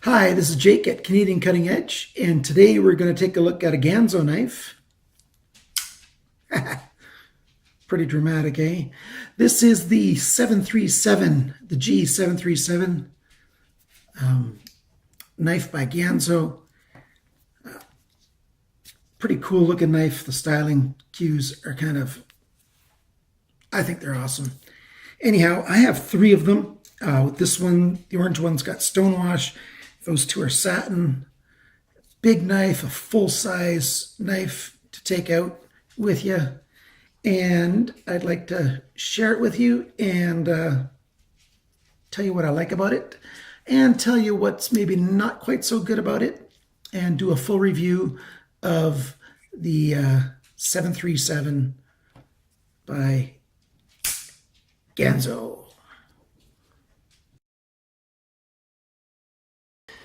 Hi, this is Jake at Canadian Cutting Edge, and today we're going to take a look at a Ganzo knife. Pretty dramatic, eh? This is the 737, the G737 knife by Ganzo. Pretty cool looking knife. The styling cues are I think they're awesome. Anyhow, I have three of them. This one, the orange one's got stonewash. Those two are satin. Big knife, a full-size knife to take out with you. And I'd like to share it with you and tell you what I like about it and tell you what's maybe not quite so good about it and do a full review of the 737 by Ganzo.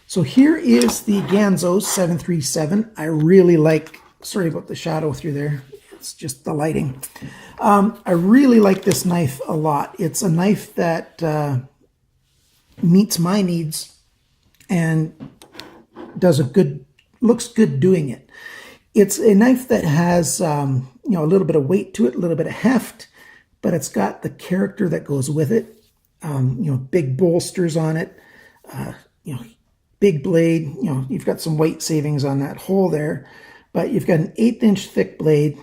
So here is the Ganzo 737. I really like, sorry about the shadow through there. It's just the lighting. I really like this knife a lot. It's a knife that meets my needs and looks good doing it. It's a knife that has a little bit of weight to it, a little bit of heft, but it's got the character that goes with it. Big bolsters on it. Big blade. You've got some weight savings on that hole there, but you've got an 1/8 inch thick blade.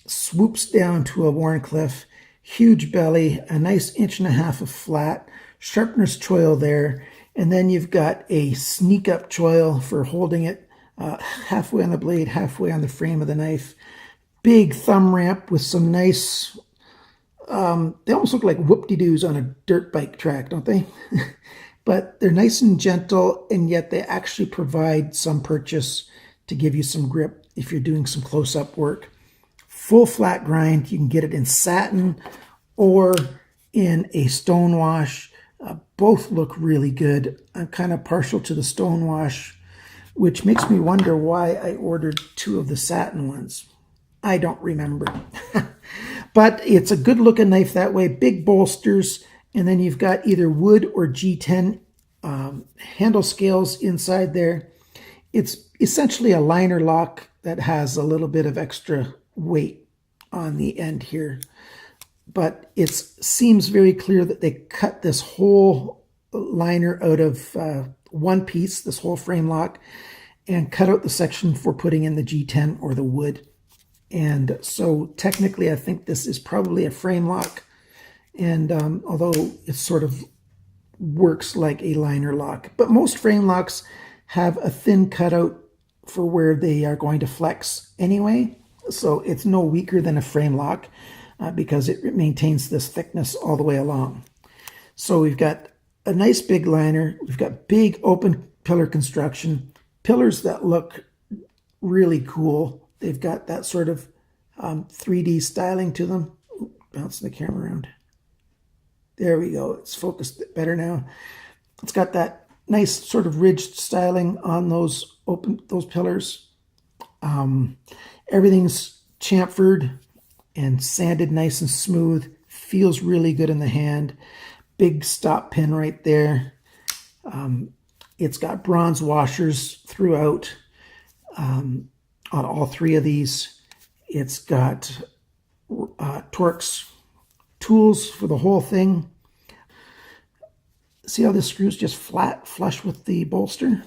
Swoops down to a Warncliffe, huge belly, a nice 1.5 inches of flat, sharpener's choil there, and then you've got a sneak up choil for holding it halfway on the blade, halfway on the frame of the knife. Big thumb ramp with some nice, they almost look like whoop-de-doos on a dirt bike track, don't they? But they're nice and gentle, and yet they actually provide some purchase to give you some grip if you're doing some close-up work. Full flat grind. You can get it in satin or in a stonewash. Both look really good. I'm kind of partial to the stonewash, which makes me wonder why I ordered 2 of the satin ones. I don't remember. But it's a good looking knife that way. Big bolsters, and then you've got either wood or G10 handle scales inside there. It's essentially a liner lock that has a little bit of extra weight on the end here, but it seems very clear that they cut this whole liner out of one piece, this whole frame lock, and cut out the section for putting in the G10 or the wood. And so technically I think this is probably a frame lock, and although it sort of works like a liner lock, but most frame locks have a thin cutout for where they are going to flex anyway. So it's no weaker than a frame lock because it maintains this thickness all the way along. So we've got a nice big liner. We've got big open pillar construction. Pillars that look really cool. They've got that sort of 3D styling to them. Ooh, bouncing the camera around. There we go. It's focused better now. It's got that nice sort of ridged styling on those pillars. Everything's chamfered and sanded nice and smooth. Feels really good in the hand. Big stop pin right there. It's got bronze washers throughout on all 3 of these. It's got Torx tools for the whole thing. See how this screw's just flat, flush with the bolster?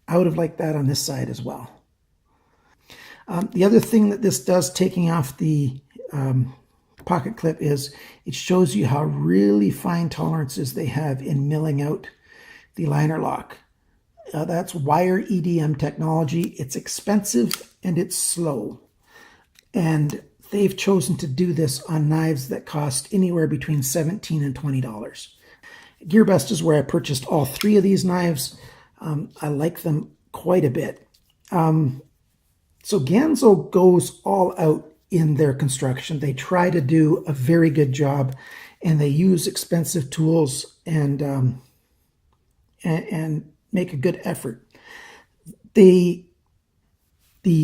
I would have liked that on this side as well. The other thing that this does, taking off the pocket clip, is it shows you how really fine tolerances they have in milling out the liner lock. That's wire EDM technology. It's expensive and it's slow. And they've chosen to do this on knives that cost anywhere between $17 and $20. GearBest is where I purchased all 3 of these knives. I like them quite a bit. So Ganzo goes all out in their construction. They try to do a very good job, and they use expensive tools and make a good effort. The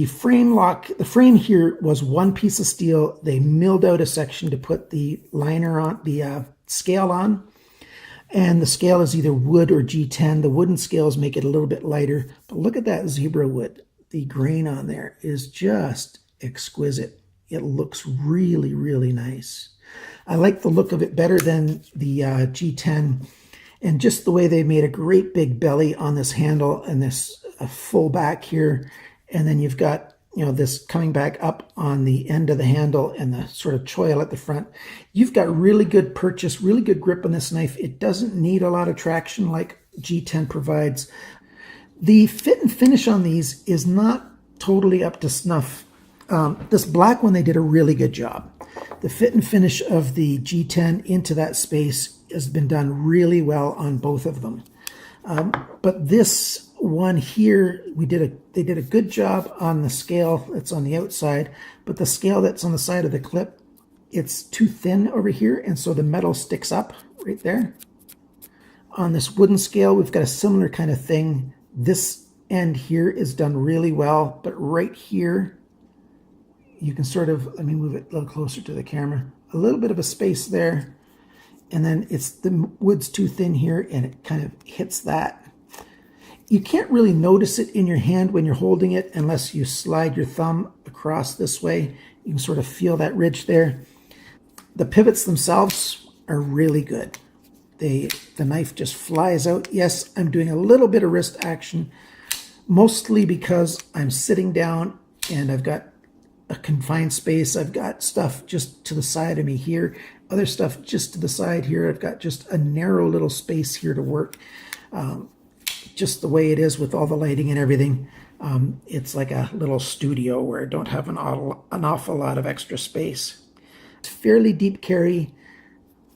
frame lock, the frame here was one piece of steel. They milled out a section to put the liner on, the scale on, And the scale is either wood or G10. The wooden scales make it a little bit lighter. But look at that zebra wood. The grain on there is just exquisite. It looks really, really nice. I like the look of it better than the G10. And just the way they made a great big belly on this handle and this full back here. And then you've got, this coming back up on the end of the handle and the sort of choil at the front. You've got really good purchase, really good grip on this knife. It doesn't need a lot of traction like G10 provides. The fit and finish on these is not totally up to snuff. This black one, they did a really good job. The fit and finish of the G10 into that space has been done really well on both of them. But this one here, they did a good job on the scale that's on the outside, but the scale that's on the side of the clip, it's too thin over here, and so the metal sticks up right there. On this wooden scale, we've got a similar kind of thing. This end here is done really well, but right here, you can sort of, let me move it a little closer to the camera, a little bit of a space there, and then the wood's too thin here, and it kind of hits that. You can't really notice it in your hand when you're holding it unless you slide your thumb across this way. You can sort of feel that ridge there. The pivots themselves are really good. The knife just flies out. Yes, I'm doing a little bit of wrist action, mostly because I'm sitting down and I've got a confined space. I've got stuff just to the side of me here, other stuff just to the side here. I've got just a narrow little space here to work. Just the way it is with all the lighting and everything. It's like a little studio where I don't have an awful lot of extra space. It's fairly deep carry,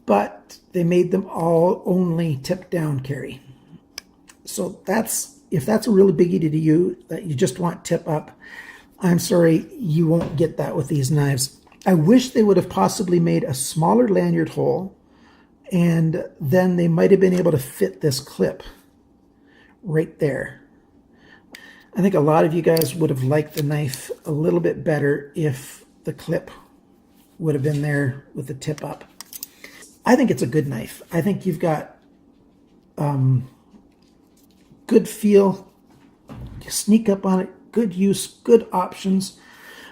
but they made them all only tip down carry. So if that's a really biggie to you, that you just want tip up, I'm sorry, you won't get that with these knives. I wish they would have possibly made a smaller lanyard hole, and then they might have been able to fit this clip right there. I think a lot of you guys would have liked the knife a little bit better if the clip would have been there with the tip up. I think it's a good knife. I think you've got good feel, sneak up on it, good use, good options.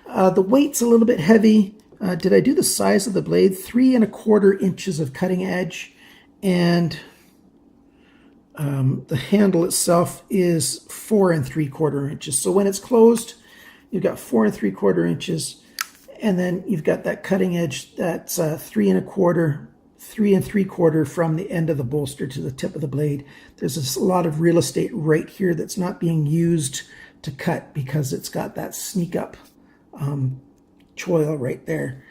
The weight's a little bit heavy. Did I do the size of the blade? 3¼ inches of cutting edge, and the handle itself is 4¾ inches. So when it's closed, you've got 4¾ inches, and then you've got that cutting edge that's 3¼ 3¾ from the end of the bolster to the tip of the blade. There's a lot of real estate right here that's not being used to cut because it's got that sneak up choil right there.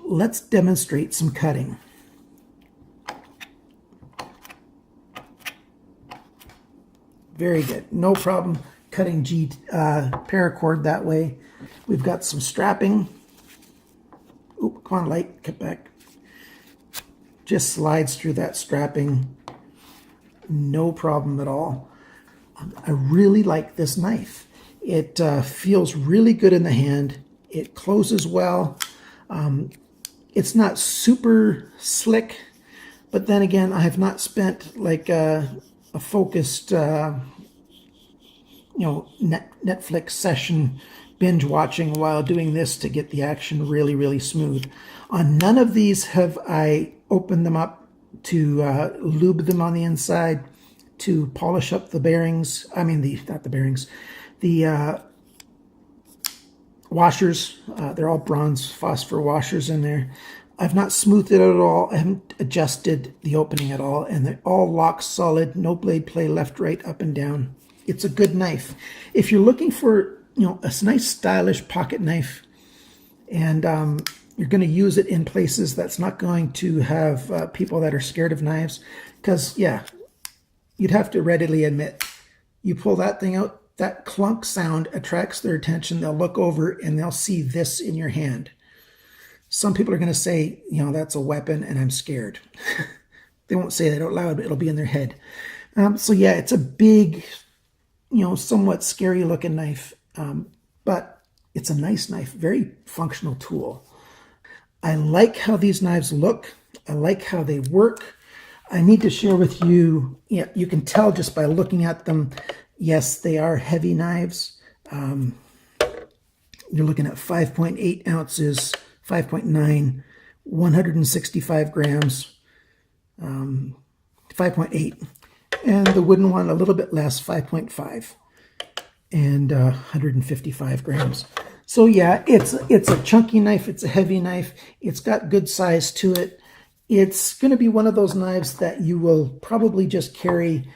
Let's demonstrate some cutting. Very good, no problem cutting paracord that way. We've got some strapping. Oop, come on, light, cut back. Just slides through that strapping, no problem at all. I really like this knife. It feels really good in the hand. It closes well. It's not super slick, but then again, I have not spent like a focused, Netflix session binge watching while doing this to get the action really, really smooth. On none of these have I opened them up to lube them on the inside, to polish up the bearings. I mean, not the bearings, the washers. They're all bronze phosphor washers in there. I've not smoothed it at all. I haven't adjusted the opening at all, and they're all locked solid. No blade play left, right, up and down. It's a good knife. If you're looking for, a nice stylish pocket knife, and you're going to use it in places that's not going to have people that are scared of knives, because yeah, you'd have to readily admit, you pull that thing out, that clunk sound attracts their attention. They'll look over and they'll see this in your hand. Some people are going to say, that's a weapon and I'm scared. They won't say that out loud, but it'll be in their head. So yeah, it's a big, somewhat scary looking knife, but it's a nice knife, very functional tool. I like how these knives look. I like how they work. I need to share with you, yeah, you can tell just by looking at them, yes, they are heavy knives. You're looking at 5.8 ounces, 5.9, 165 grams, 5.8. And the wooden one, a little bit less, 5.5 and 155 grams. So yeah, it's a chunky knife. It's a heavy knife. It's got good size to it. It's going to be one of those knives that you will probably just carry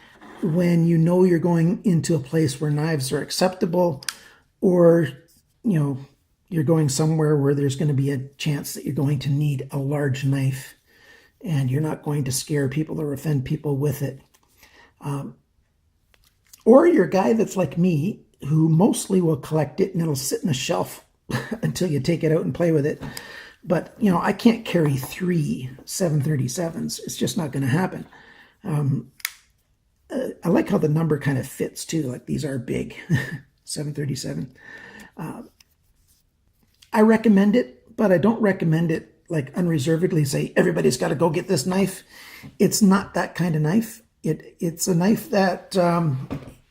when you know you're going into a place where knives are acceptable, or you're going somewhere where there's going to be a chance that you're going to need a large knife and you're not going to scare people or offend people with it. Or you're a guy that's like me, who mostly will collect it and it'll sit in a shelf until you take it out and play with it. But, I can't carry 3 737s. It's just not going to happen. I like how the number kind of fits too. Like, these are big, 737. I recommend it, but I don't recommend it like unreservedly say, everybody's got to go get this knife. It's not that kind of knife. It's a knife that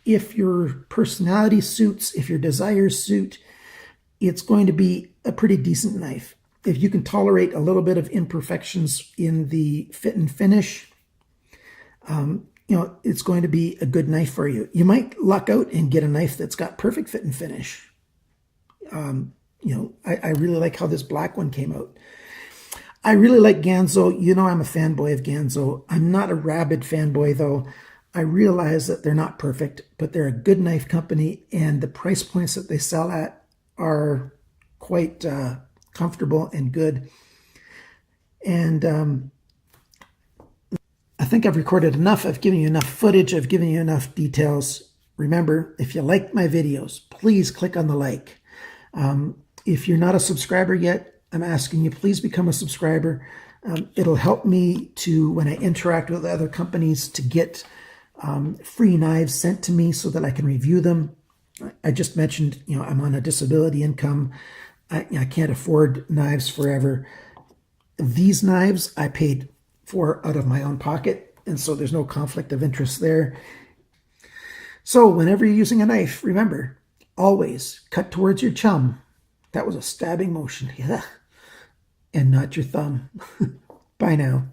if your personality suits, if your desires suit, it's going to be a pretty decent knife. If you can tolerate a little bit of imperfections in the fit and finish, it's going to be a good knife for you. You might luck out and get a knife that's got perfect fit and finish. I really like how this black one came out. I really like Ganzo. I'm a fanboy of Ganzo. I'm not a rabid fanboy, though. I realize that they're not perfect, but they're a good knife company, and the price points that they sell at are quite comfortable and good. And I think I've recorded enough. I've given you enough footage. I've given you enough details. Remember, if you like my videos, please click on the like. If you're not a subscriber yet, I'm asking you, please become a subscriber. It'll help me to, when I interact with other companies, to get free knives sent to me so that I can review them. I just mentioned, I'm on a disability income. I can't afford knives forever. These knives I paid for out of my own pocket, and so there's no conflict of interest there. So whenever you're using a knife, remember, always cut towards your chum. That was a stabbing motion. Yeah. And not your thumb. Bye now.